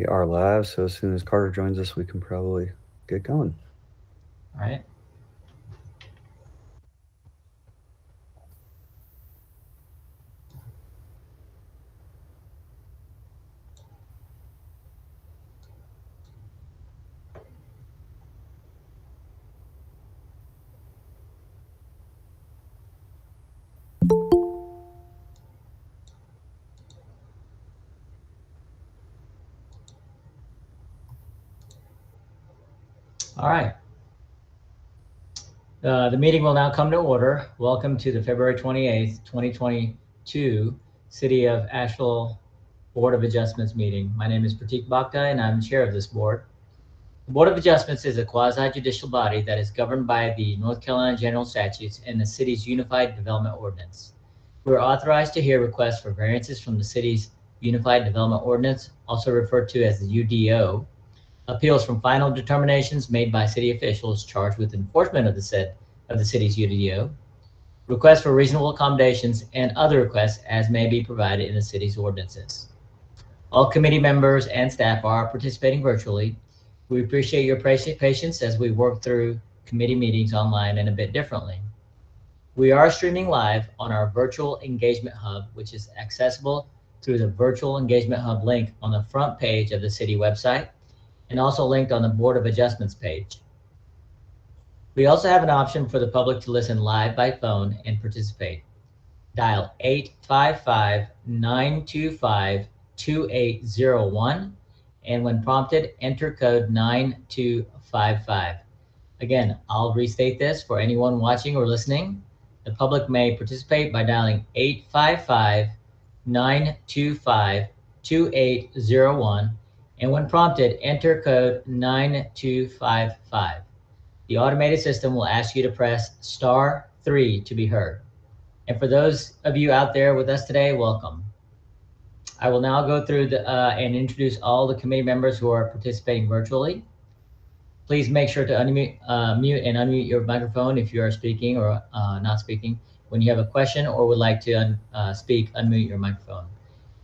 We are live, so as soon as Carter joins us, we can probably get going. All right. All right. The meeting will now come to order. Welcome to the February 28th, 2022 City of Asheville Board of Adjustments meeting. My name is Pratik Bhakta and I'm chair of this board. The Board of Adjustments is a quasi-judicial body that is governed by the North Carolina General Statutes and the city's Unified Development Ordinance. We are authorized to hear requests for variances from the city's Unified Development Ordinance, also referred to as the UDO, appeals from final determinations made by city officials charged with enforcement of the city's UDO, requests for reasonable accommodations, and other requests as may be provided in the city's ordinances. All committee members and staff are participating virtually. We appreciate your patience as we work through committee meetings online and a bit differently. We are streaming live on our virtual engagement hub, which is accessible through the virtual engagement hub link on the front page of the city website, and also linked on the Board of Adjustments page. We also have an option for the public to listen live by phone and participate. Dial 855-925-2801, and when prompted, enter code 9255. Again, I'll restate this for anyone watching or listening. The public may participate by dialing 855-925-2801, and when prompted, enter code 9255. The automated system will ask you to press *3 to be heard. And for those of you out there with us today, welcome. I will now go through and introduce all the committee members who are participating virtually. Please make sure to mute and unmute your microphone if you are speaking or not speaking. When you have a question or would like to speak, unmute your microphone.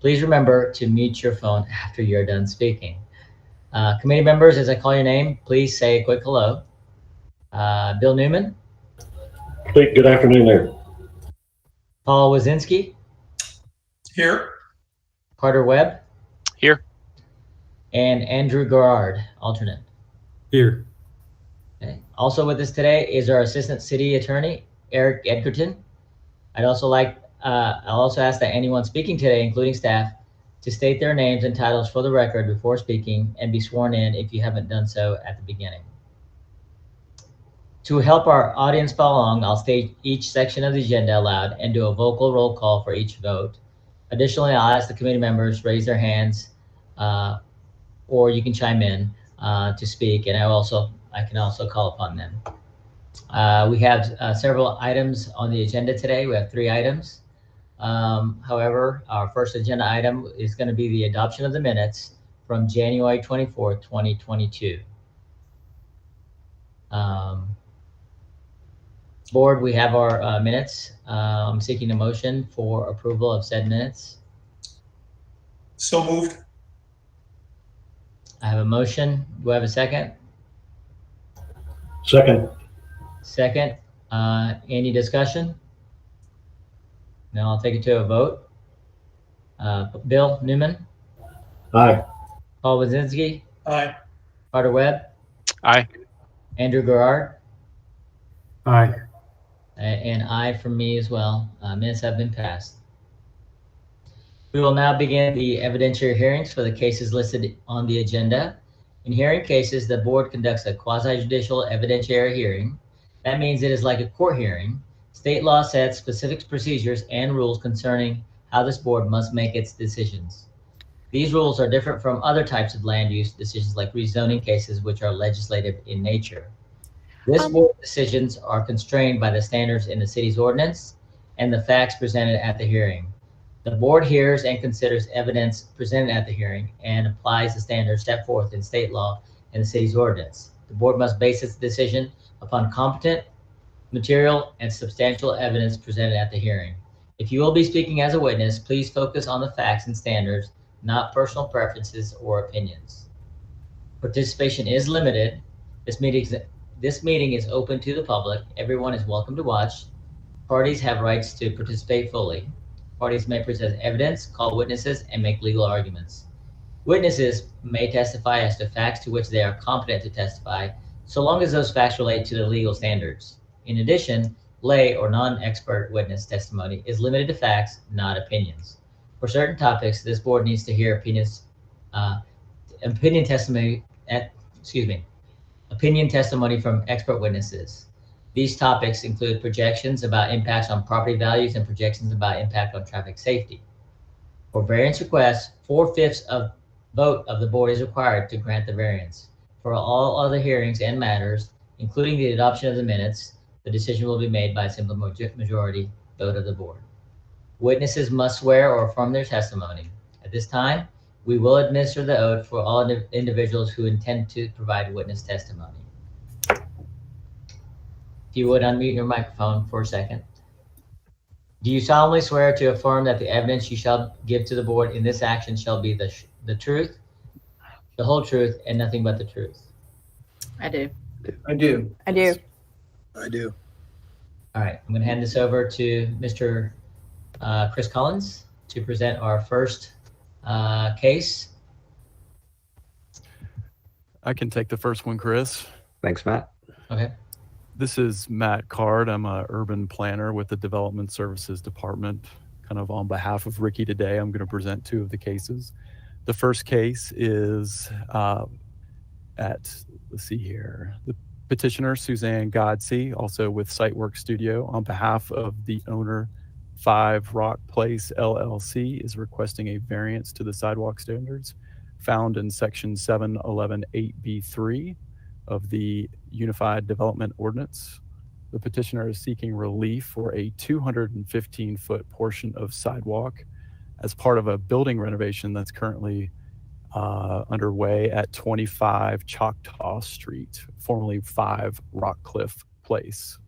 Please remember to mute your phone after you're done speaking. Committee members, as I call your name, please say a quick hello. Bill Newman. Good afternoon there. Paul Wazinski. Here. Carter Webb. Here. And Andrew Garrard, alternate. Here. Okay. Also with us today is our Assistant City Attorney, Eric Edgerton. I'll also ask that anyone speaking today, including staff, to state their names and titles for the record before speaking and be sworn in if you haven't done so at the beginning. To help our audience follow along, I'll state each section of the agenda aloud and do a vocal roll call for each vote. Additionally, I'll ask the committee members raise their hands, or you can chime in to speak, and I can also call upon them. We have several items on the agenda today. We have 3 items. However, our first agenda item is going to be the adoption of the minutes from January 24th, 2022. Board, we have our minutes. I'm seeking a motion for approval of said minutes. So moved. I have a motion. Do I have a second? Second. Second. Any discussion? Now I'll take it to a vote. Bill Newman. Aye. Paul Wazinski. Aye. Carter Webb. Aye. Andrew Garrard. Aye. And aye from me as well. Minutes have been passed. We will now begin the evidentiary hearings for the cases listed on the agenda. In hearing cases, the board conducts a quasi-judicial evidentiary hearing. That means it is like a court hearing. State law sets specific procedures and rules concerning how this board must make its decisions. These rules are different from other types of land use decisions like rezoning cases, which are legislative in nature. This board decisions are constrained by the standards in the city's ordinance and the facts presented at the hearing. The board hears and considers evidence presented at the hearing and applies the standards set forth in state law and the city's ordinance. The board must base its decision upon competent, material, and substantial evidence presented at the hearing. If you will be speaking as a witness, please focus on the facts and standards not personal preferences or opinions. Participation is limited. This meeting is open to the public. Everyone is welcome to watch. Parties have rights to participate fully. Parties may present evidence, call witnesses, and make legal arguments. Witnesses may testify as to facts to which they are competent to testify, so long as those facts relate to the legal standards. In addition, lay or non-expert witness testimony is limited to facts, not opinions. For certain topics, this board needs to hear opinion testimony from expert witnesses. These topics include projections about impacts on property values and projections about impact on traffic safety. For variance requests, 4/5 of vote of the board is required to grant the variance. For all other hearings and matters, including the adoption of the minutes, the decision will be made by a simple majority vote of the board. Witnesses must swear or affirm their testimony. At this time, we will administer the oath for all individuals who intend to provide witness testimony. If you would unmute your microphone for a second. Do you solemnly swear to affirm that the evidence you shall give to the board in this action shall be the truth, the whole truth, and nothing but the truth? I do. I do. I do. I do. All right, I'm going to hand this over to Mr. Chris Collins to present our first case. I can take the first one, Chris. Thanks, Matt. Okay. This is Matt Card. I'm an urban planner with the Development Services Department. Kind of on behalf of Ricky today, I'm going to present two of the cases. The first case is let's see here, the petitioner, Suzanne Godsey, also with Sitework Studio, on behalf of the owner, 5 Rock Place LLC, is requesting a variance to the sidewalk standards found in section 711-8B3 of the Unified Development Ordinance. The petitioner is seeking relief for a 215-foot portion of sidewalk as part of a building renovation that's currently underway at 25 Choctaw Street, formerly 5 Rockcliffe Place.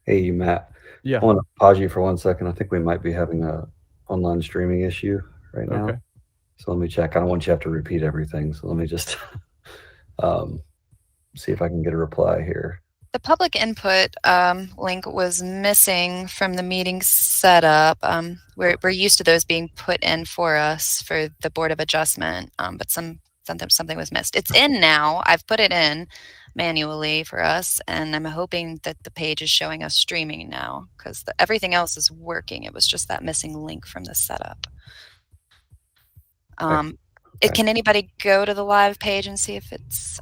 Hey, Matt. Yeah. I want to pause you for 1 second. I think we might be having a online streaming issue right now. Okay. So let me check. I don't want you to have to repeat everything. So let me just see if I can get a reply here. The public input link was missing from the meeting setup. We're used to those being put in for us for the Board of Adjustment, but something was missed. It's in now. I've put it in manually for us, and I'm hoping that the page is showing us streaming now because everything else is working. It was just that missing link from the setup. Can anybody go to the live page and see if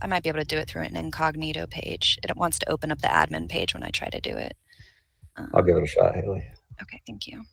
I might be able to do it through an incognito page. It wants to open up the admin page when I try to do it. I'll give it a shot, Haley. Okay, thank you.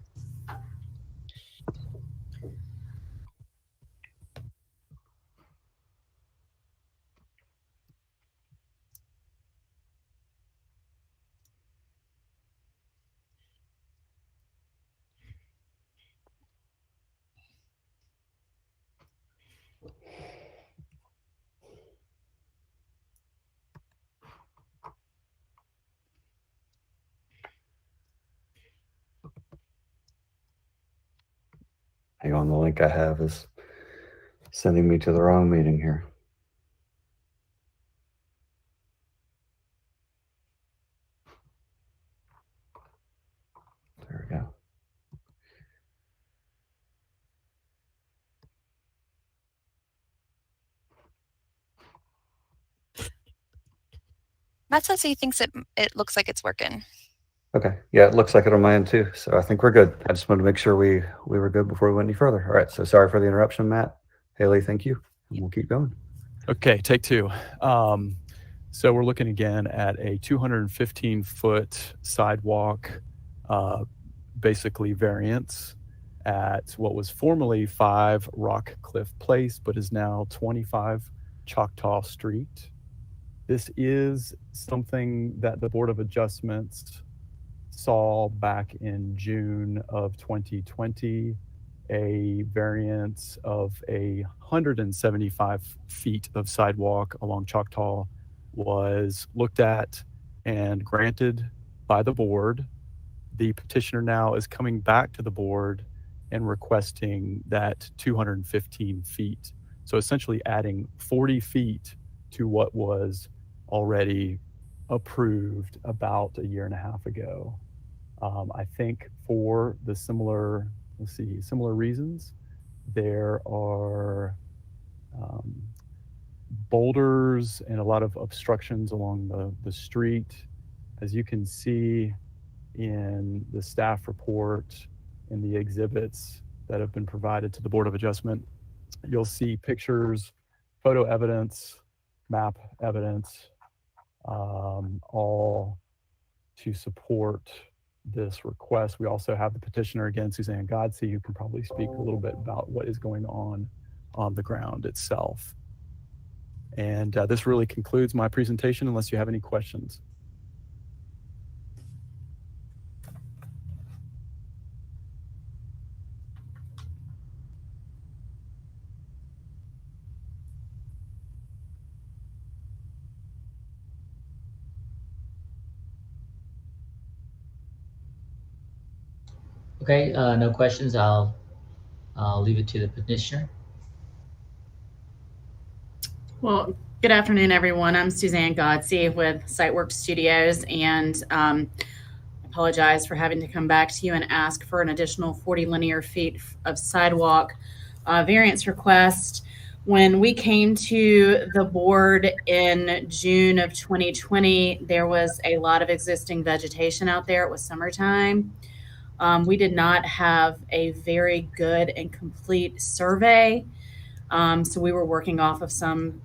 Hang on, the link I have is sending me to the wrong meeting here. There we go. Matt says he thinks it looks like it's working. Okay. Yeah, it looks like it on my end too. So I think we're good. I just wanted to make sure we were good before we went any further. All right. So sorry for the interruption, Matt. Haley, thank you. And we'll keep going. Okay, take two. So we're looking again at a 215-foot sidewalk, basically variance at what was formerly 5 Rockcliffe Place, but is now 25 Choctaw Street. This is something that the Board of Adjustments saw back in June of 2020, a variance of 175 feet of sidewalk along Choctaw was looked at and granted by the board. The petitioner now is coming back to the board and requesting that 215 feet. So essentially adding 40 feet to what was already approved about a year and a half ago. I think for the similar reasons, there are boulders and a lot of obstructions along the street. As you can see in the staff report, in the exhibits that have been provided to the Board of Adjustment, you'll see pictures, photo evidence, map evidence, all to support this request. We also have the petitioner again, Suzanne Godsey, who can probably speak a little bit about what is going on the ground itself. And this really concludes my presentation unless you have any questions. Okay, no questions. I'll leave it to the petitioner. Well, good afternoon, everyone. I'm Suzanne Godsey with Siteworks Studios, and apologize for having to come back to you and ask for an additional 40 linear feet of sidewalk variance request. When we came to the board in June of 2020, there was a lot of existing vegetation out there. It was summertime. We did not have a very good and complete survey. So we were working off of some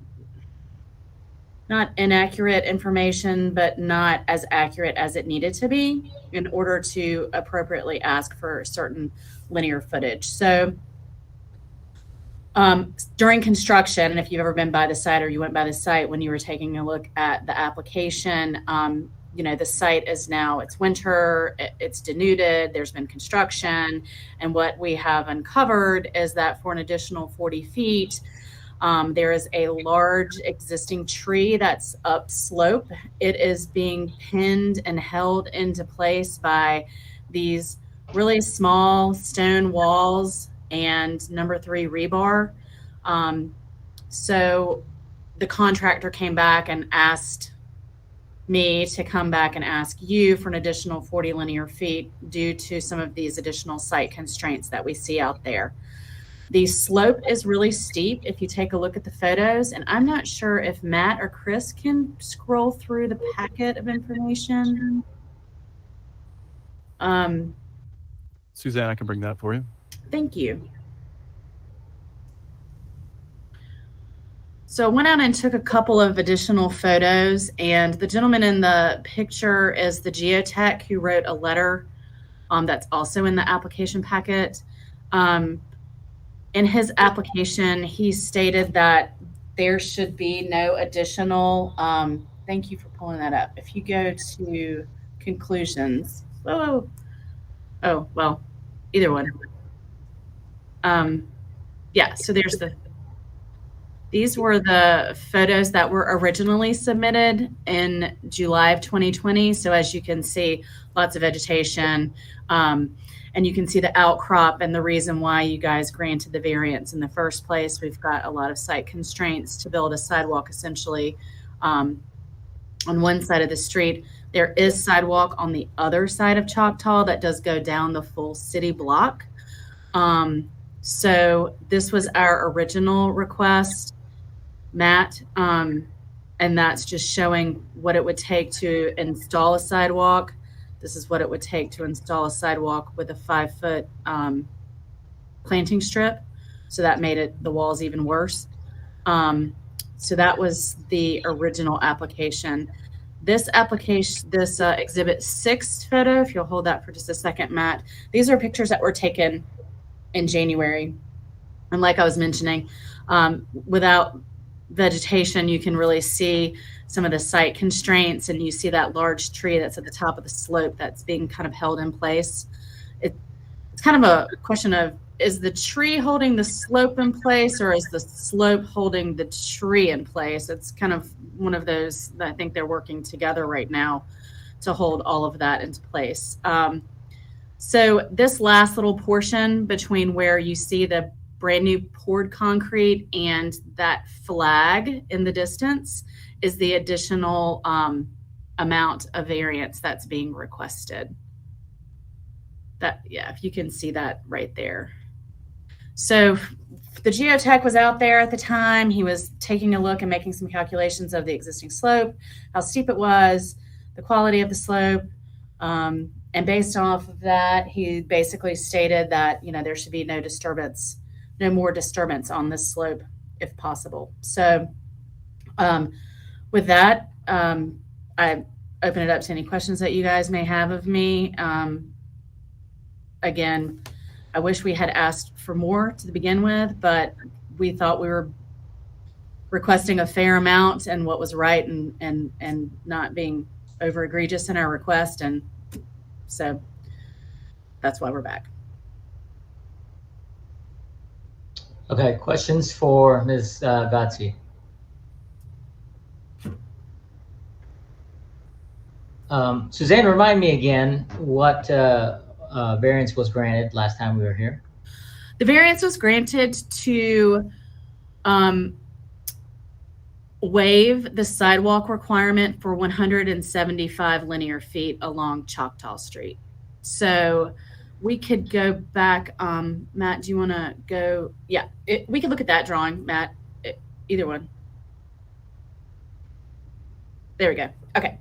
not inaccurate information, but not as accurate as it needed to be in order to appropriately ask for certain linear footage. So during construction, and if you've ever been by the site or you went by the site when you were taking a look at the application, the site is now, it's winter, it's denuded, there's been construction. And what we have uncovered is that for an additional 40 feet, there is a large existing tree that's upslope. It is being pinned and held into place by these really small stone walls and number 3 rebar. So the contractor came back and asked me to come back and ask you for an additional 40 linear feet due to some of these additional site constraints that we see out there. The slope is really steep if you take a look at the photos, and I'm not sure if Matt or Chris can scroll through the packet of information. Suzanne, I can bring that for you. Thank you. So I went out and took a couple of additional photos, and the gentleman in the picture is the geotech who wrote a letter that's also in the application packet. In his application, he stated that there should be no additional, thank you for pulling that up. If you go to conclusions, oh, well, either one. Yeah, so there's these were the photos that were originally submitted in July of 2020. So as you can see, lots of vegetation, and you can see the outcrop and the reason why you guys granted the variance in the first place. We've got a lot of site constraints to build a sidewalk essentially on one side of the street. There is sidewalk on the other side of Choctaw that does go down the full city block. So this was our original request, Matt, and that's just showing what it would take to install a sidewalk. This is what it would take to install a sidewalk with a 5-foot planting strip. So that made the walls even worse. So that was the original application. This application, this Exhibit 6 photo, if you'll hold that for just a second, Matt, these are pictures that were taken in January. And like I was mentioning, without vegetation, you can really see some of the site constraints, and you see that large tree that's at the top of the slope that's being kind of held in place. It's kind of a question of, is the tree holding the slope in place, or is the slope holding the tree in place? It's kind of one of those that I think they're working together right now to hold all of that into place. So this last little portion between where you see the brand new poured concrete and that flag in the distance is the additional amount of variance that's being requested. That, yeah, if you can see that right there. So the geotech was out there at the time. He was taking a look and making some calculations of the existing slope, how steep it was, the quality of the slope. And based off of that, he basically stated that, you know, there should be no disturbance, no more disturbance on this slope if possible. So with that, I open it up to any questions that you guys may have of me. Again, I wish we had asked for more to begin with, but we thought we were requesting a fair amount and what was right and not being over egregious in our request. And so that's why we're back. Okay, questions for Ms. Gotzi? Suzanne, remind me again what variance was granted last time we were here. The variance was granted to waive the sidewalk requirement for 175 linear feet along Choctaw Street. So we could go back. Matt, do you want to go? Yeah, we could look at that drawing, Matt. Either one. There we go. Okay.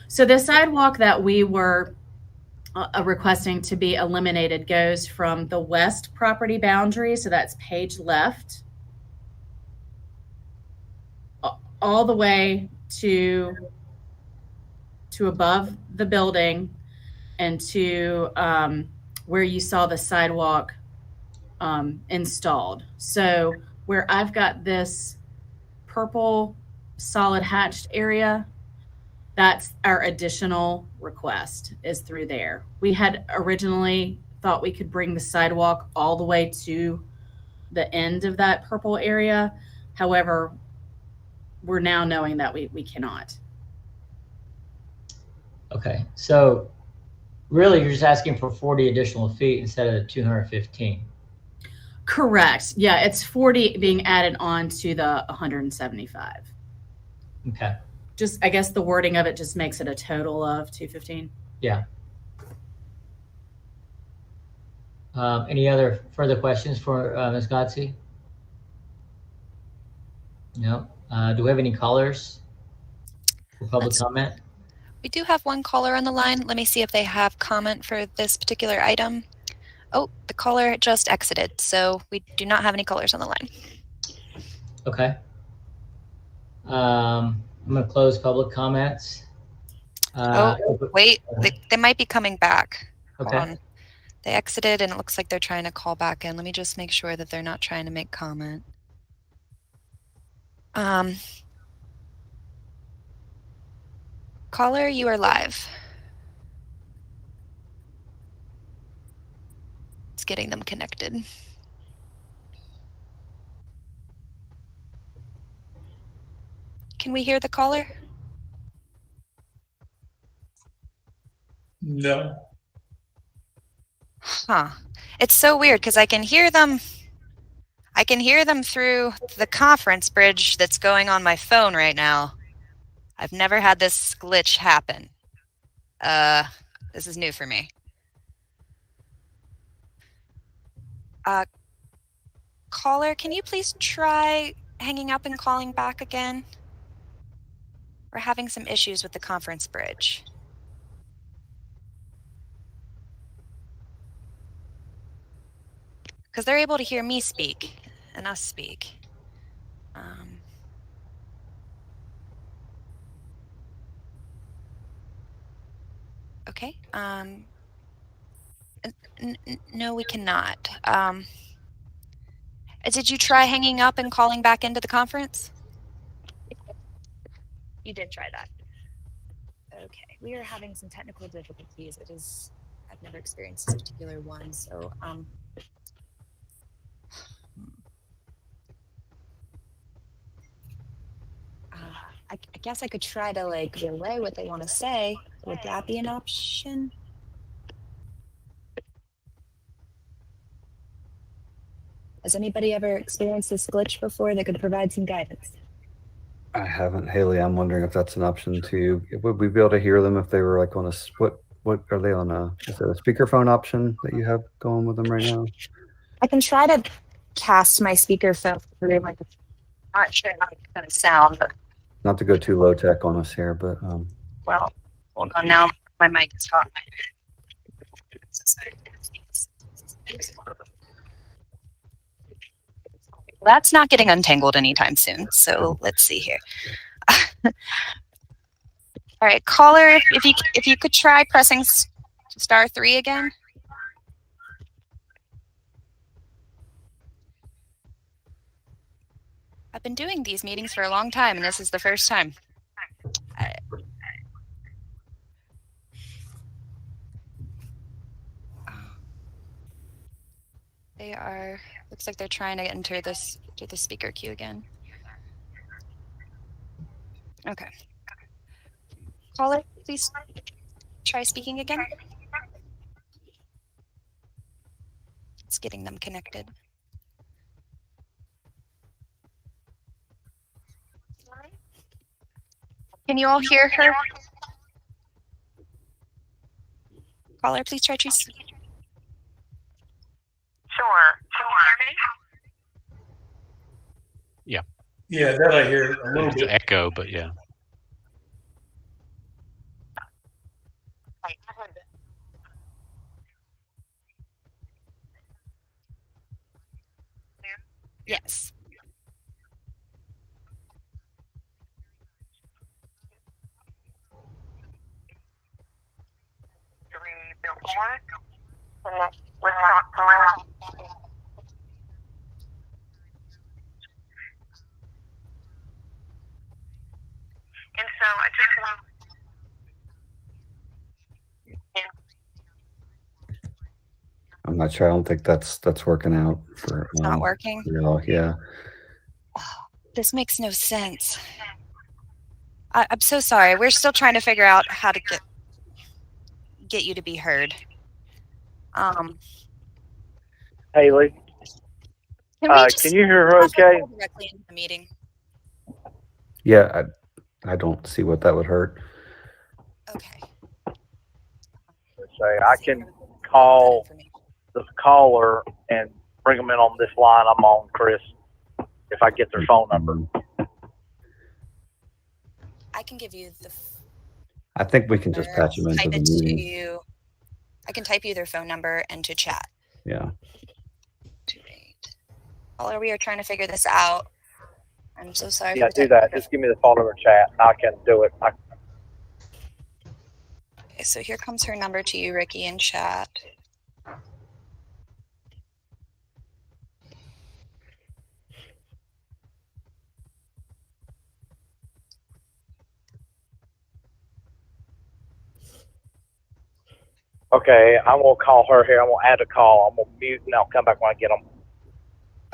So the sidewalk that we were requesting to be eliminated goes from the west property boundary, so that's page left, all the way to above the building and to where you saw the sidewalk installed. So where I've got this purple solid hatched area, that's our additional request, is through there. We had originally thought we could bring the sidewalk all the way to the end of that purple area. However, we're now knowing that we cannot. Okay, so really you're just asking for 40 additional feet instead of the 215. Correct. Yeah, it's 40 being added on to the 175. Okay. Just, I guess the wording of it just makes it a total of 215. Yeah. Any other further questions for Ms. Gotzi? No. Do we have any callers for public comment? We do have one caller on the line. Let me see if they have comment for this particular item. Oh, the caller just exited, so we do not have any callers on the line. Okay. I'm going to close public comments. Wait, they might be coming back. Okay. Hold on. They exited, and it looks like they're trying to call back in. Let me just make sure that they're not trying to make comment. Caller, you are live. It's getting them connected. Can we hear the caller? No. Huh. It's so weird because I can hear them through the conference bridge that's going on my phone right now. I've never had this glitch happen. This is new for me. Caller, can you please try hanging up and calling back again? We're having some issues with the conference bridge. Because they're able to hear me speak and us speak. Okay. No, we cannot. Did you try hanging up and calling back into the conference? You did try that. Okay. We are having some technical difficulties. I've never experienced this particular one, so I guess I could try to relay what they want to say. Would that be an option? Has anybody ever experienced this glitch before that could provide some guidance? I haven't, Haley. I'm wondering if that's an option too. Would we be able to hear them if they were like on a what are they on a, is it a speakerphone option that you have going with them right now? I can try to cast my speakerphone through, like, not sure how it's going to sound, but Not to go too low tech on us here, but well, hold on now. My mic is hot. That's not getting untangled anytime soon. So let's see here. All right, caller, if you could try pressing *3 again. I've been doing these meetings for a long time, and this is the first time. They are, looks like they're trying to enter this to the speaker queue again. Okay. Caller, please try speaking again. It's getting them connected. Can you all hear her? Caller, please try to. Sure. Can you hear me? Yeah, that I hear a little It's bit. echo, but yeah. Yes. And so I just want. I'm not sure. I don't think that's working out for. It's not working. Yeah. This makes no sense. I'm so sorry. We're still trying to figure out how to get you to be heard. Haley, can you hear her okay? Directly into the meeting. Yeah, I don't see what that would hurt. Okay. Say I can call the caller and bring them in on this line I'm on, Chris, if I get their phone number. I can give you the. I think we can just patch them into Type the it to meeting. you. I can type you their phone number and to chat. Yeah. Caller, we are trying to figure this out. I'm so sorry. Yeah, do that. Just give me the phone number chat. I can do it. Okay, so here comes her number to you, Ricky, in chat. Okay, I'm going to call her here. I'm going to add a call. I'm going to mute and I'll come back when I get them.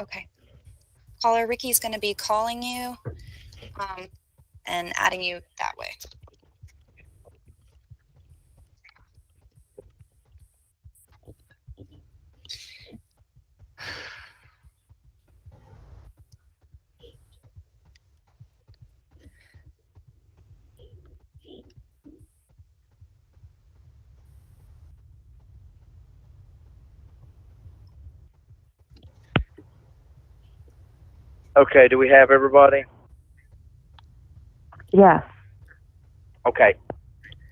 Okay. Caller, Ricky's going to be calling you and adding you that way. Okay, do we have everybody? Yes. Okay.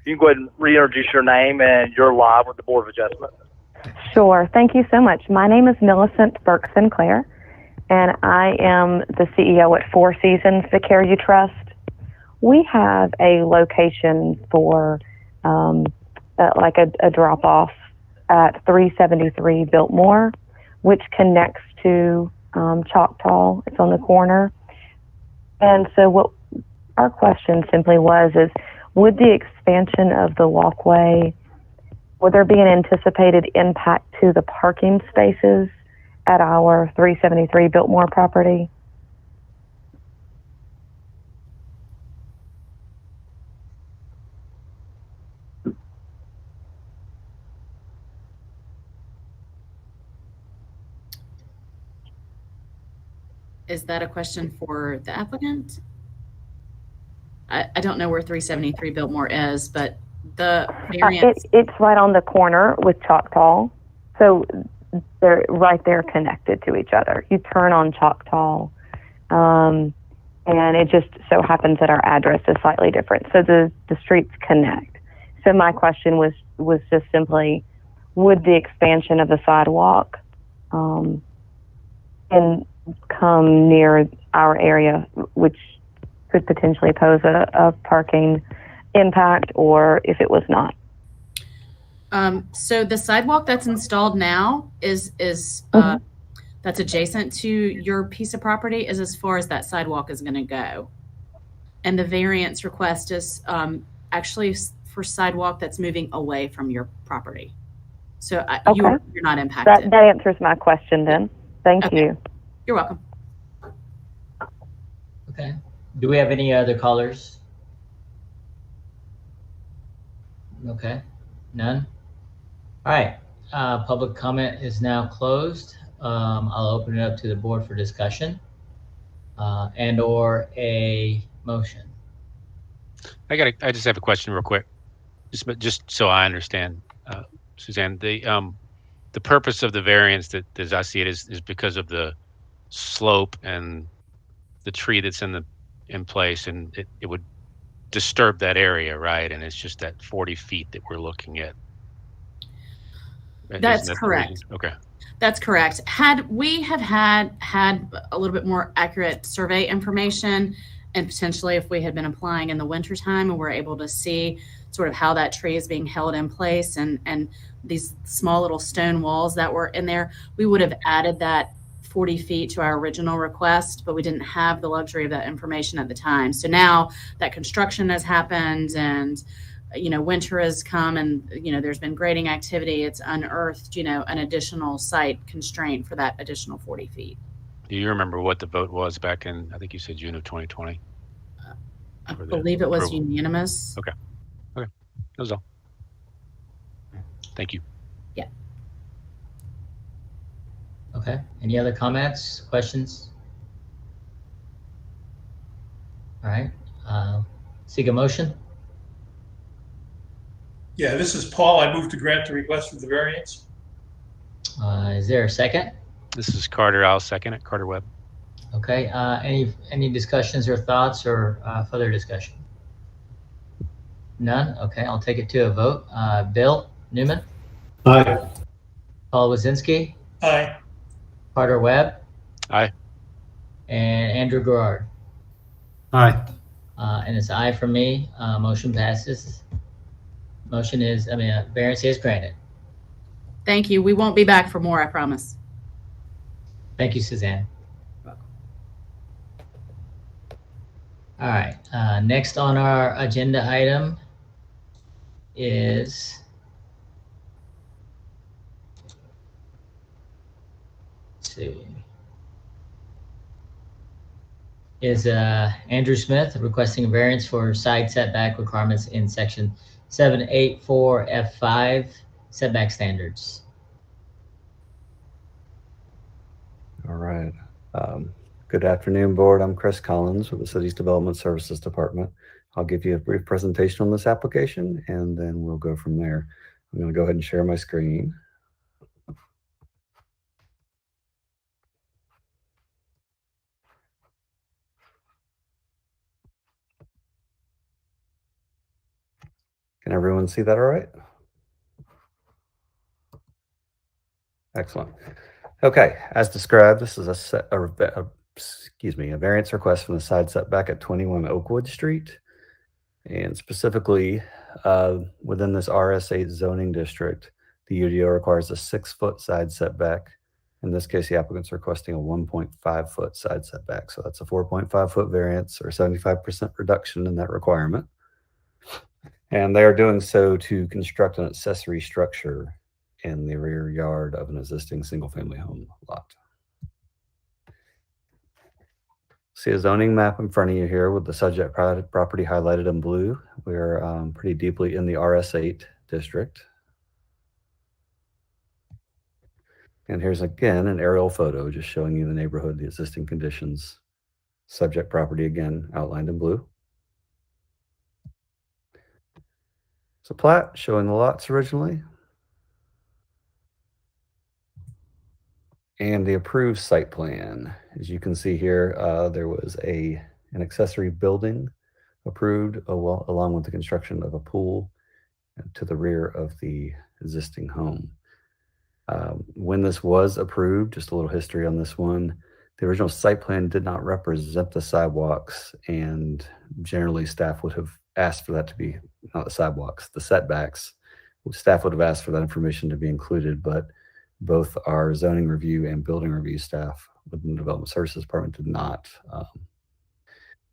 You can go ahead and reintroduce your name, and you're live with the Board of Adjustment. Sure. Thank you so much. My name is Millicent Burke Sinclair, and I am the CEO at Four Seasons Vicarious Trust. We have a location for like a drop-off at 373 Biltmore, which connects to Choctaw. It's on the corner. And so what our question simply was is, would the expansion of the walkway, would there be an anticipated impact to the parking spaces at our 373 Biltmore property? is that a question for the applicant? I don't know where 373 Biltmore is, but the variance. It's right on the corner with Choctaw. So they're right there connected to each other. You turn on Choctaw, and it just so happens that our address is slightly different. So the streets connect. So my question was just simply, would the expansion of the sidewalk and come near our area, which could potentially pose a parking impact, or if it was not? So the sidewalk that's installed now is that's adjacent to your piece of property is as far as that sidewalk is going to go. And the variance request is actually for sidewalk that's moving away from your property. So Okay. you're not impacted. That answers my question then. Thank you. You're welcome. Okay. Do we have any other callers? Okay. None? All right. Public comment is now closed. I'll open it up to the board for discussion and or a motion. I just have a question real quick, just so I understand, Suzanne. The purpose of the variance, that as I see it, is because of the slope and the tree that's in place, and it would disturb that area, right? And it's just that 40 feet that we're looking at. That's correct. Okay. That's correct. Had we have had a little bit more accurate survey information, and potentially if we had been applying in the wintertime and we're able to see sort of how that tree is being held in place and these small little stone walls that were in there, we would have added that 40 feet to our original request, but we didn't have the luxury of that information at the time. So now that construction has happened and winter has come and, there's been grading activity, it's unearthed, an additional site constraint for that additional 40 feet. Do you remember what the vote was back in, I think you said June of 2020? I believe it was unanimous. Okay. That was all. Thank you. Yeah. Okay. Any other comments, questions? All right. Seek a motion. Yeah, this is Paul. I move to grant the request for the variance. Is there a second? This is Carter. I'll second it. Carter Webb. Okay. Any discussions or thoughts or further discussion? None? Okay. I'll take it to a vote. Bill Newman? Aye. Paul Wazinski? Aye. Carter Webb? Aye. And Andrew Gerard? Aye. And it's aye for me. Motion passes. Variance is granted. Thank you. We won't be back for more, I promise. Thank you, Suzanne. All right. Next on our agenda item is Andrew Smith requesting a variance for side setback requirements in section 784 F5 setback standards. All right. Good afternoon, board. I'm Chris Collins with the city's Development Services Department. I'll give you a brief presentation on this application, and then we'll go from there. I'm going to go ahead and share my screen. Can everyone see that all right? Excellent. Okay, as described, this is a variance request from the side setback at 21 Oakwood Street. And specifically, within this RS8 zoning district, the UDO requires a 6-foot side setback. In this case, the applicant's requesting a 1.5-foot side setback. So that's a 4.5-foot variance or 75% reduction in that requirement. And they are doing so to construct an accessory structure in the rear yard of an existing single-family home lot. See a zoning map in front of you here with the subject property highlighted in blue. We're pretty deeply in the RS8 district. And here's again an aerial photo just showing you the neighborhood, the existing conditions. Subject property again outlined in blue. It's a plat showing the lots originally. And the approved site plan. As you can see here, there was an accessory building approved along with the construction of a pool to the rear of the existing home. When this was approved, just a little history on this one, the original site plan did not represent the sidewalks, and generally staff would have asked for that to be, not the sidewalks, the setbacks. Staff would have asked for that information to be included, but both our zoning review and building review staff within the Development Services Department did not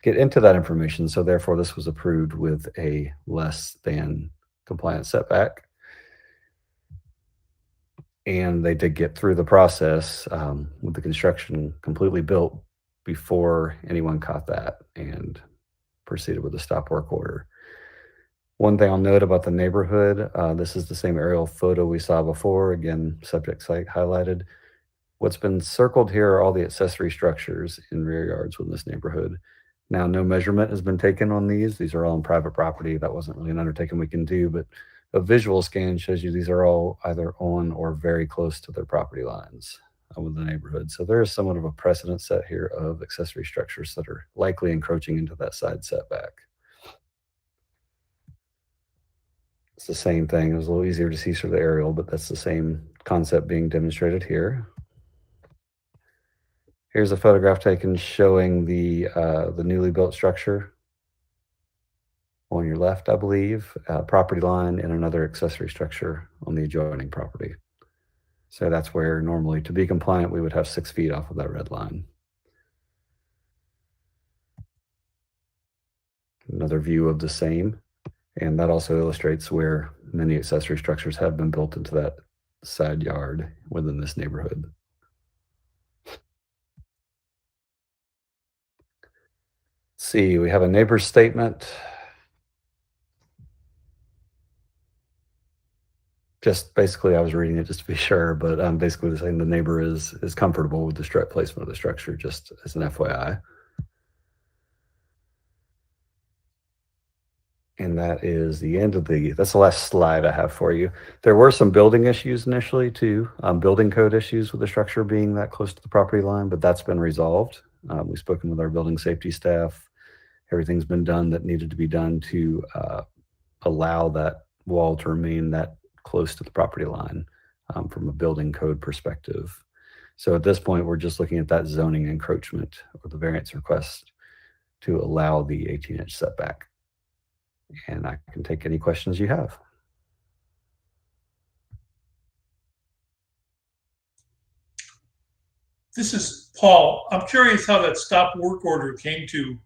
get into that information. So therefore, this was approved with a less than compliant setback. And they did get through the process with the construction completely built before anyone caught that and proceeded with the stop work order. One thing I'll note about the neighborhood, this is the same aerial photo we saw before. Again, subject site highlighted. What's been circled here are all the accessory structures in rear yards within this neighborhood. Now, no measurement has been taken on these. These are all on private property. That wasn't really an undertaking we can do, but a visual scan shows you these are all either on or very close to their property lines with the neighborhood. So there is somewhat of a precedent set here of accessory structures that are likely encroaching into that side setback. It's the same thing. It was a little easier to see through the aerial, but that's the same concept being demonstrated here. Here's a photograph taken showing the newly built structure. On your left, I believe, property line and another accessory structure on the adjoining property. So that's where normally, to be compliant, we would have 6 feet off of that red line. Another view of the same. And that also illustrates where many accessory structures have been built into that side yard within this neighborhood. Let's see, we have a neighbor's statement. Just basically, I was reading it just to be sure, but I'm basically saying the neighbor is comfortable with the placement of the structure, just as an FYI. And that is the end of that's the last slide I have for you. There were some building issues initially too, building code issues with the structure being that close to the property line, but that's been resolved. We've spoken with our building safety staff. Everything's been done that needed to be done to allow that wall to remain that close to the property line from a building code perspective. So at this point, we're just looking at that zoning encroachment or the variance request to allow the 18-inch setback. And I can take any questions you have. This is Paul. I'm curious how that stop work order came to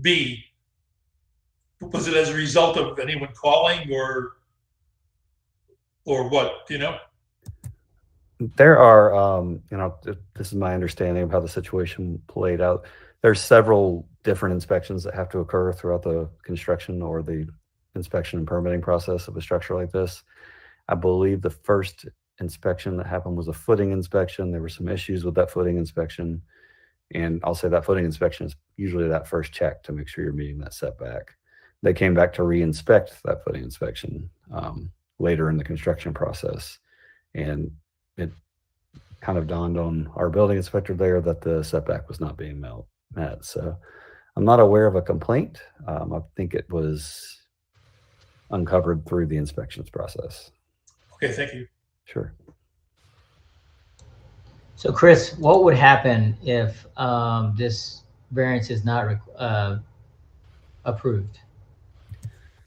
be. Was it as a result of anyone calling or what, do you know? There are, this is my understanding of how the situation played out. There's several different inspections that have to occur throughout the construction or the inspection and permitting process of a structure like this. I believe the first inspection that happened was a footing inspection. There were some issues with that footing inspection. And I'll say that footing inspection is usually that first check to make sure you're meeting that setback. They came back to re-inspect that footing inspection later in the construction process. And it kind of dawned on our building inspector there that the setback was not being met. So I'm not aware of a complaint. I think it was uncovered through the inspections process. Okay, thank you. Sure. So Chris, what would happen if this variance is not approved?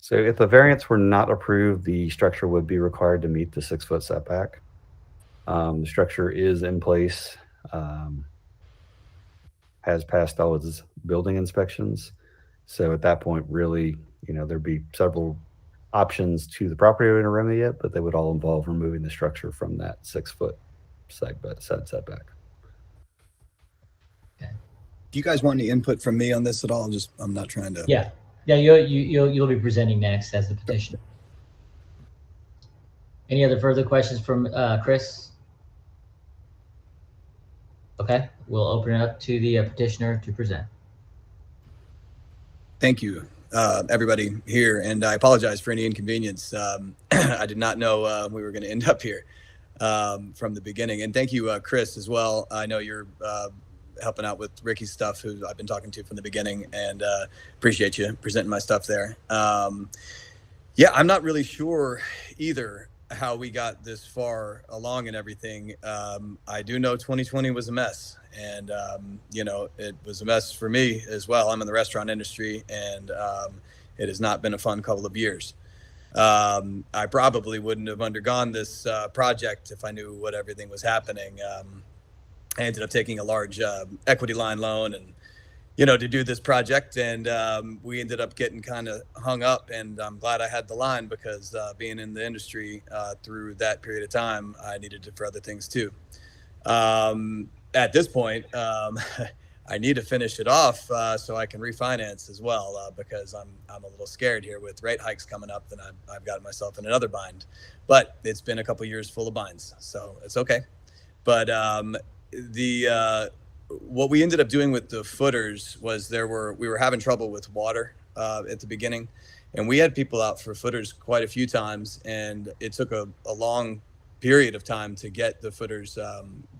So if the variance were not approved, the structure would be required to meet the 6-foot setback. The structure is in place, has passed all its building inspections. So at that point, really, there'd be several options to the property owner to remedy it, but they would all involve removing the structure from that 6-foot side setback. Do you guys want any input from me on this at all? I'm not trying to. Yeah, you'll be presenting next as the petitioner. Any other further questions from Chris? Okay, we'll open it up to the petitioner to present. Thank you, everybody here, and I apologize for any inconvenience. I did not know we were going to end up here from the beginning. And thank you, Chris, as well. I know you're helping out with Ricky's stuff, who I've been talking to from the beginning, and appreciate you presenting my stuff there. Yeah, I'm not really sure either how we got this far along and everything. I do know 2020 was a mess, and you know, it was a mess for me as well. I'm in the restaurant industry, and it has not been a fun couple of years. I probably wouldn't have undergone this project if I knew what everything was happening. I ended up taking a large equity line loan, and you know, to do this project, and we ended up getting kind of hung up, and I'm glad I had the line, because being in the industry through that period of time, I needed it for other things too. At this point, I need to finish it off so I can refinance as well, because I'm a little scared here with rate hikes coming up, and I've got myself in another bind. But it's been a couple years full of binds, so it's okay. But what we ended up doing with the footers was we were having trouble with water at the beginning, and we had people out for footers quite a few times, and it took a long period of time to get the footers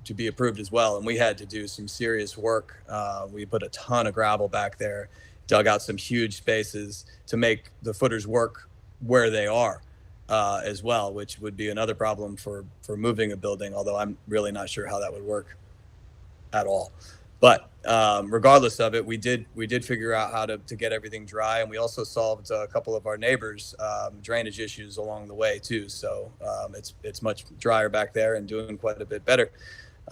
to be approved as well. And we had to do some serious work. We put a ton of gravel back there, dug out some huge spaces to make the footers work where they are as well, which would be another problem for moving a building, although I'm really not sure how that would work at all. But regardless of it, we did figure out how to get everything dry, and we also solved a couple of our neighbors' drainage issues along the way too. So it's much drier back there and doing quite a bit better.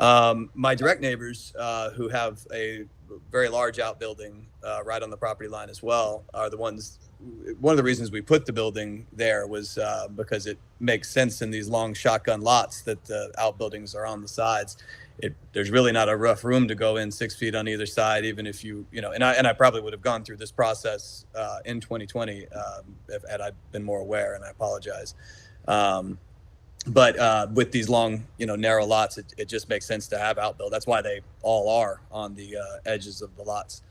My direct neighbors, who have a very large outbuilding right on the property line as well, are the ones. One of the reasons we put the building there was because it makes sense in these long shotgun lots that the outbuildings are on the sides. There's really not a rough room to go in 6 feet on either side, even if you know, and I probably would have gone through this process in 2020 had I been more aware, and I apologize. But with these long, narrow lots, it just makes sense to have outbuild. That's why they all are on the edges of the lots.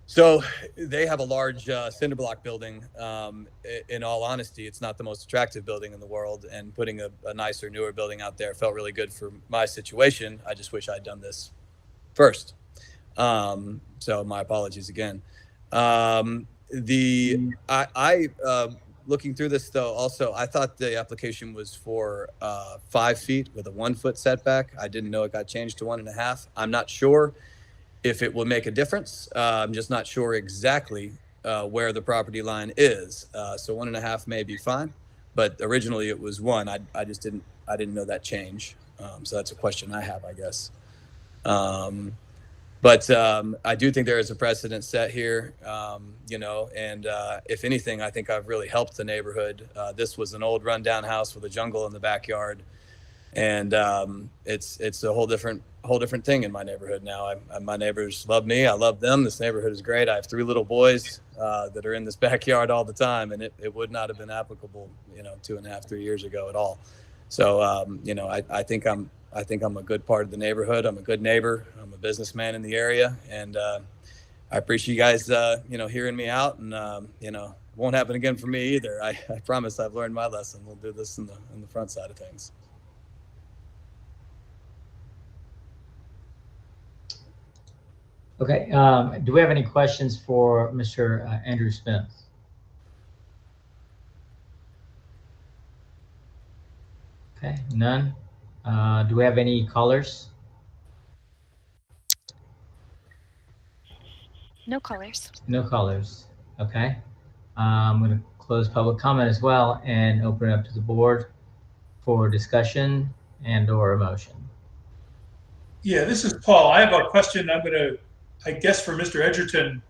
So they have a large cinder block building. In all honesty, it's not the most attractive building in the world, and putting a nicer, newer building out there felt really good for my situation. I just wish I'd done this first. So my apologies again. Looking through this though, also, I thought the application was for 5 feet with a 1 foot setback. I didn't know it got changed to 1.5. I'm not sure if it will make a difference. I'm just not sure exactly where the property line is. So 1.5 may be fine, but originally it was 1. I just didn't know that change. So that's a question I have, I guess. But I do think there is a precedent set here, and if anything, I think I've really helped the neighborhood. This was an old rundown house with a jungle in the backyard. And it's a whole different thing in my neighborhood now. My neighbors love me. I love them. This neighborhood is great. I have 3 little boys that are in this backyard all the time, and it would not have been applicable, 2.5, 3 years ago at all. So, I think I'm a good part of the neighborhood. I'm a good neighbor. I'm a businessman in the area, and I appreciate you guys, hearing me out. And it won't happen again for me either. I promise I've learned my lesson. We'll do this in the front side of things. Okay, do we have any questions for Mr. Andrew Smith? Okay, none. Do we have any callers? No callers. No callers. Okay. I'm going to close public comment as well and open it up to the board for discussion and/or a motion. Yeah, this is Paul. I have a question. I guess for Mr. Edgerton,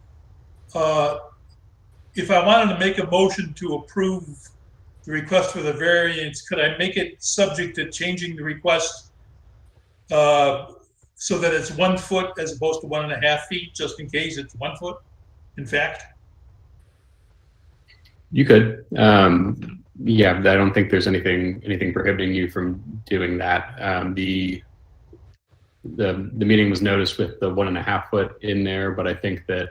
if I wanted to make a motion to approve the request for the variance, could I make it subject to changing the request so that it's 1 foot as opposed to 1.5 feet, just in case it's 1 foot, in fact? You could. Yeah, I don't think there's anything prohibiting you from doing that. the meeting was noticed with the 1.5 foot in there, but I think that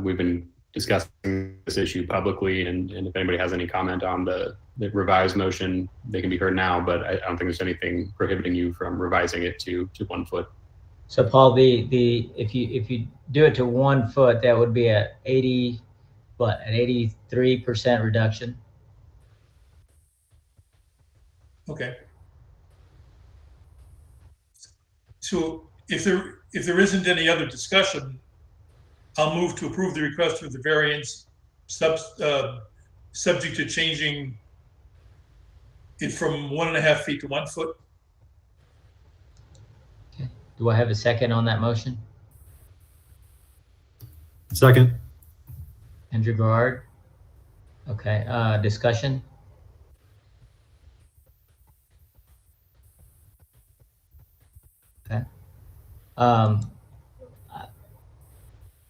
we've been discussing this issue publicly, and if anybody has any comment on the revised motion, they can be heard now, but I don't think there's anything prohibiting you from revising it to 1 foot. So Paul, if you do it to 1 foot, that would be an 83% reduction. Okay. So if there isn't any other discussion, I'll move to approve the request for the variance subject to changing it from 1.5 feet to 1 foot. Okay. Do I have a second on that motion? Second. Andrew Garrard. Okay, discussion? Okay.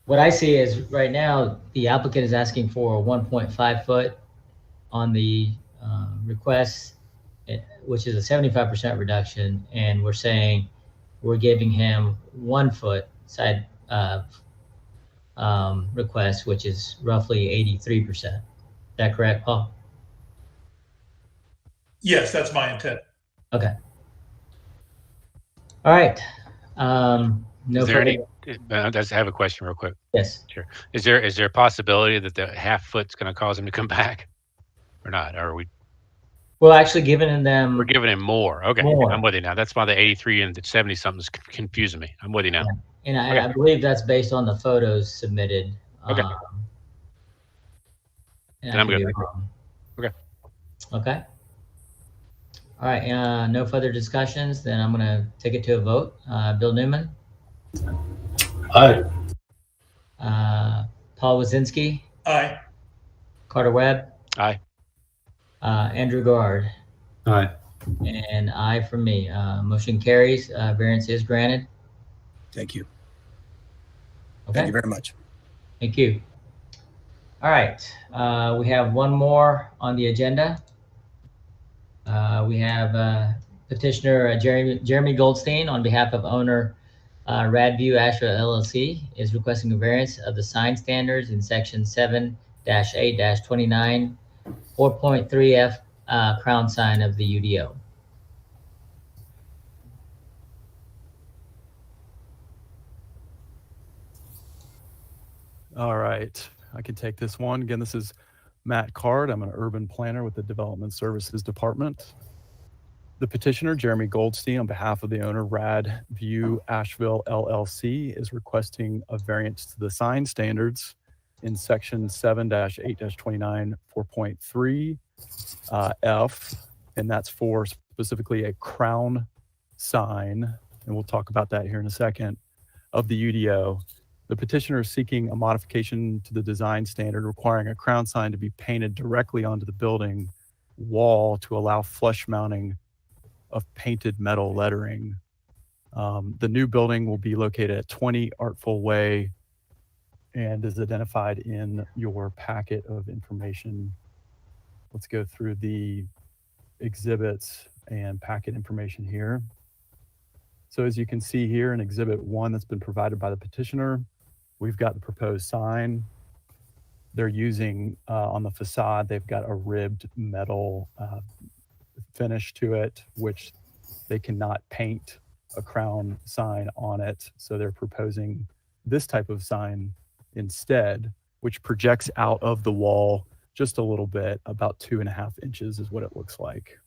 What I see is right now, the applicant is asking for a 1.5 foot on the request, which is a 75% reduction. And we're saying we're giving him 1 foot side request, which is roughly 83%. Is that correct, Paul? Yes, that's my intent. Okay. All right. No Is there further- I have a question real quick. Yes. Sure. Is there a possibility that the 1/2 foot's going to cause him to come back or not? Or are we? Well, actually giving them. We're giving him more. Okay. More. I'm with you now. That's why the 83 and the 70 something's confusing me. I'm with you now. Yeah. And Okay. I believe that's based on the photos submitted. Okay. And I'm I could good. be wrong. Okay. Okay. All right. No further discussions. Then I'm going to take it to a vote. Bill Newman. Aye. Paul Wazinski. Aye. Carter Webb. Aye. Andrew Garrard. Aye. And aye from me. Motion carries. Variance is granted. Thank you. Okay. Thank you very much. Thank you. All right. We have one more on the agenda. We have petitioner Jeremy Goldstein on behalf of owner Radview Asheville LLC is requesting a variance of the sign standards in section 7-8-29, 4.3F crown sign of the UDO. All right, I can take this one. Again, this is Matt Card. I'm an urban planner with the Development Services Department. The petitioner, Jeremy Goldstein, on behalf of the owner, Radview Asheville LLC, is requesting a variance to the sign standards in section 7-8-29, 4.3 F, and that's for specifically a crown sign, and we'll talk about that here in a second, of the UDO. The petitioner is seeking a modification to the design standard requiring a crown sign to be painted directly onto the building wall to allow flush mounting of painted metal lettering. The new building will be located at 20 Artful Way and is identified in your packet of information. Let's go through the exhibits and packet information here. So as you can see here in Exhibit 1 that's been provided by the petitioner, we've got the proposed sign. They're using, on the facade, they've got a ribbed metal finish to it, which they cannot paint a crown sign on it. So they're proposing this type of sign instead, which projects out of the wall just a little bit, about 2.5 inches is what it looks like.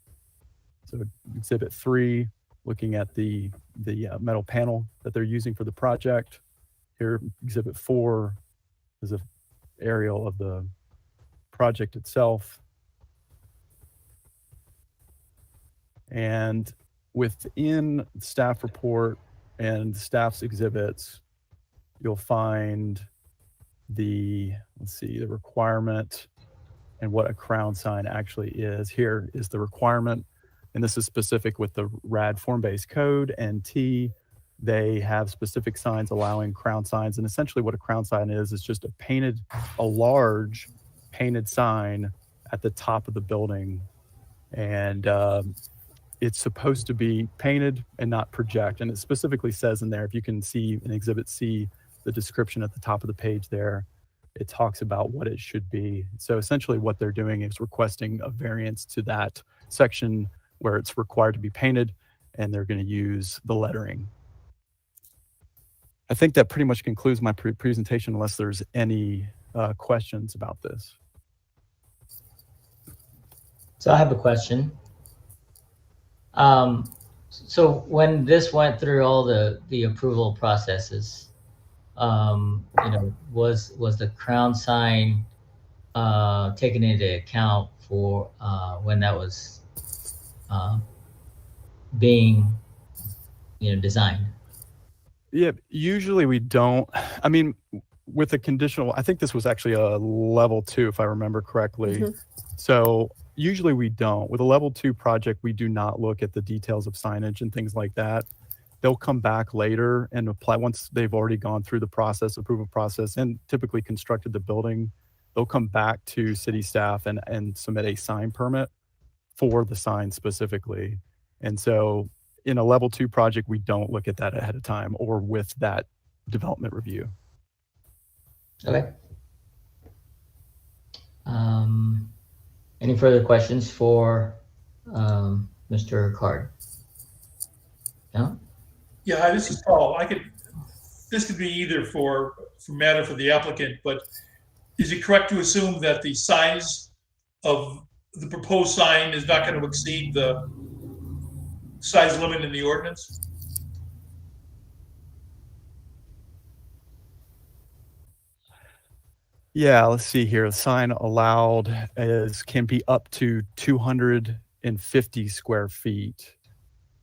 So Exhibit 3, looking at the metal panel that they're using for the project. Here, Exhibit 4 is an aerial of the project itself. And within staff report and staff's exhibits, you'll find the requirement and what a crown sign actually is. Here is the requirement, and this is specific with the RAD form-based code and T. They have specific signs allowing crown signs, and essentially what a crown sign is just a large painted sign at the top of the building. And it's supposed to be painted and not project. And it specifically says in there, if you can see in Exhibit C, the description at the top of the page there, it talks about what it should be. So essentially what they're doing is requesting a variance to that section where it's required to be painted, and they're going to use the lettering. I think that pretty much concludes my presentation unless there's any questions about this. So I have a question. So when this went through all the approval processes, was the crown sign taken into account for when that was being designed? Yeah, usually we don't. I mean, with a conditional, I think this was actually a level 2, if I remember correctly. Mm-hmm. So usually we don't. With a level 2 project, we do not look at the details of signage and things like that. They'll come back later and apply once they've already gone through the approval process, and typically constructed the building. They'll come back to city staff and submit a sign permit for the sign specifically. And so in a level 2 project, we don't look at that ahead of time or with that development review. Okay. Any further questions for Mr. Card? No? Yeah, hi, this is Paul. This could be either for Matt or for the applicant, but is it correct to assume that the size of the proposed sign is not going to exceed the size limit in the ordinance? Yeah, let's see here. The sign allowed can be up to 250 square feet.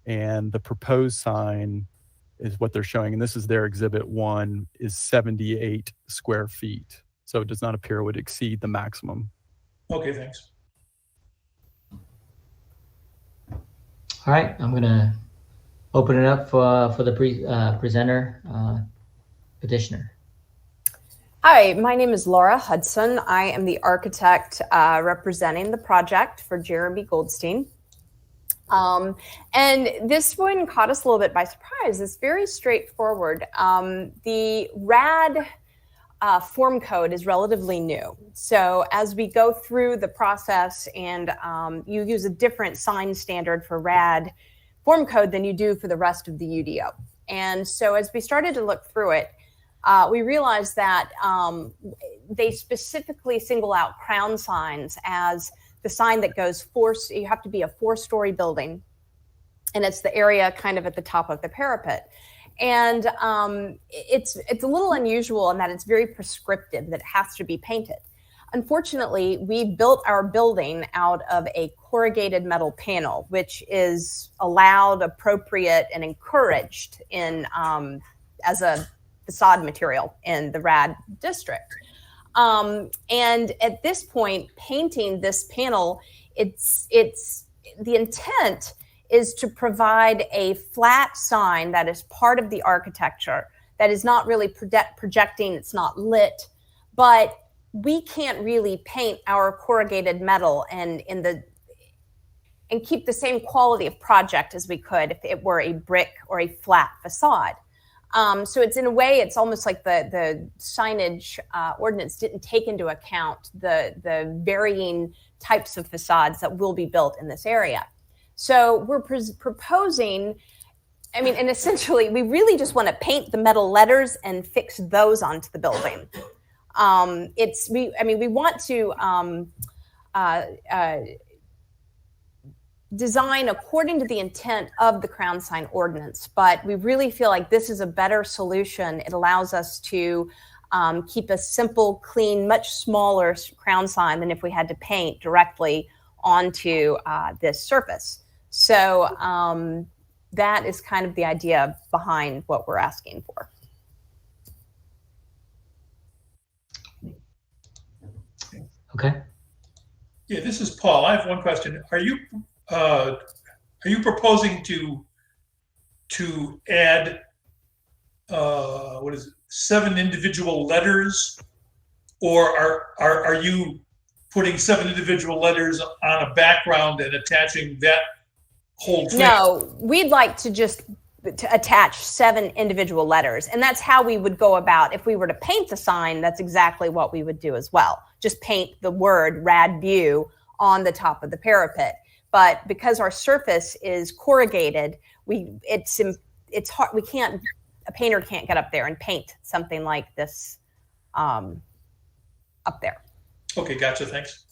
And the proposed sign is what they're showing, and this is their Exhibit 1, is 78 square feet. So it does not appear it would exceed the maximum. Okay, thanks. All right, I'm gonna open it up for the presenter, petitioner. Hi, my name is Laura Hudson. I am the architect representing the project for Jeremy Goldstein. And this one caught us a little bit by surprise. It's very straightforward. The RAD form code is relatively new. So as we go through the process and you use a different sign standard for RAD form code than you do for the rest of the UDO. And so as we started to look through it, we realized that they specifically single out crown signs as the sign that goes you have to be a 4-story building, and it's the area kind of at the top of the parapet. And it's a little unusual in that it's very prescriptive that it has to be painted. Unfortunately, we built our building out of a corrugated metal panel, which is allowed, appropriate, and encouraged in as a facade material in the RAD district. And at this point, painting this panel, it's the intent is to provide a flat sign that is part of the architecture, that is not really projecting, it's not lit, but we can't really paint our corrugated metal and keep the same quality of project as we could if it were a brick or a flat facade. So it's in a way, it's almost like the signage ordinance didn't take into account the varying types of facades that will be built in this area. So we're proposing, and essentially we really just want to paint the metal letters and fix those onto the building. We want to design according to the intent of the crown sign ordinance, but we really feel like this is a better solution. It allows us to keep a simple, clean, much smaller crown sign than if we had to paint directly onto this surface. So that is kind of the idea behind what we're asking for. Okay. Yeah, this is Paul. I have one question. Are you proposing to add 7 individual letters, or are you putting 7 individual letters on a background and attaching that whole thing. No, we'd like to just to attach 7 individual letters. And that's how we would go about, if we were to paint the sign, that's exactly what we would do as well. Just paint the word Rad View on the top of the parapet. But because our surface is corrugated, it's hard. A painter can't get up there and paint something like this up there. Okay, gotcha, thanks.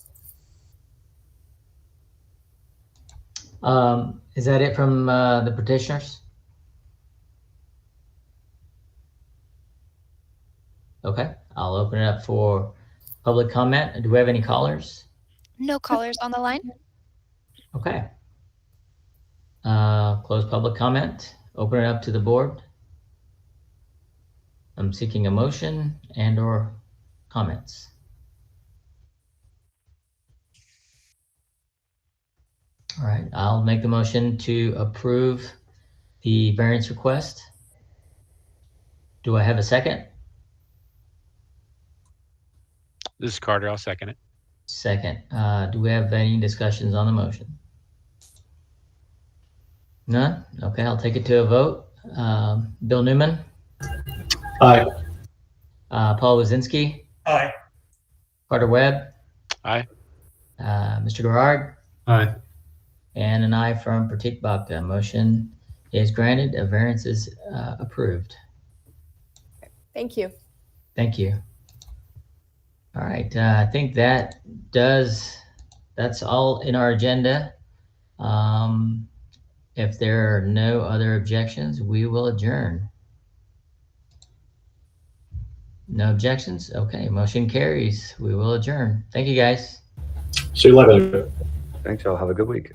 Is that it from the petitioners? Okay, I'll open it up for public comment. Do we have any callers? No callers on the line. Okay. Close public comment. Open it up to the board. I'm seeking a motion and or comments. All right, I'll make the motion to approve the variance request. Do I have a second? This is Carter. I'll second it. Second. Do we have any discussions on the motion? None? Okay, I'll take it to a vote. Bill Newman? Aye. Paul Wazinski? Aye. Carter Webb? Aye. Mr. Gerard? Aye. And an aye from Pratik Bhakta. Motion is granted. A variance is approved. Thank you. Thank you. All right, I think that's all in our agenda. If there are no other objections, we will adjourn. No objections? Okay, motion carries. We will adjourn. Thank you, guys. See you later. Thanks, y'all. Have a good week.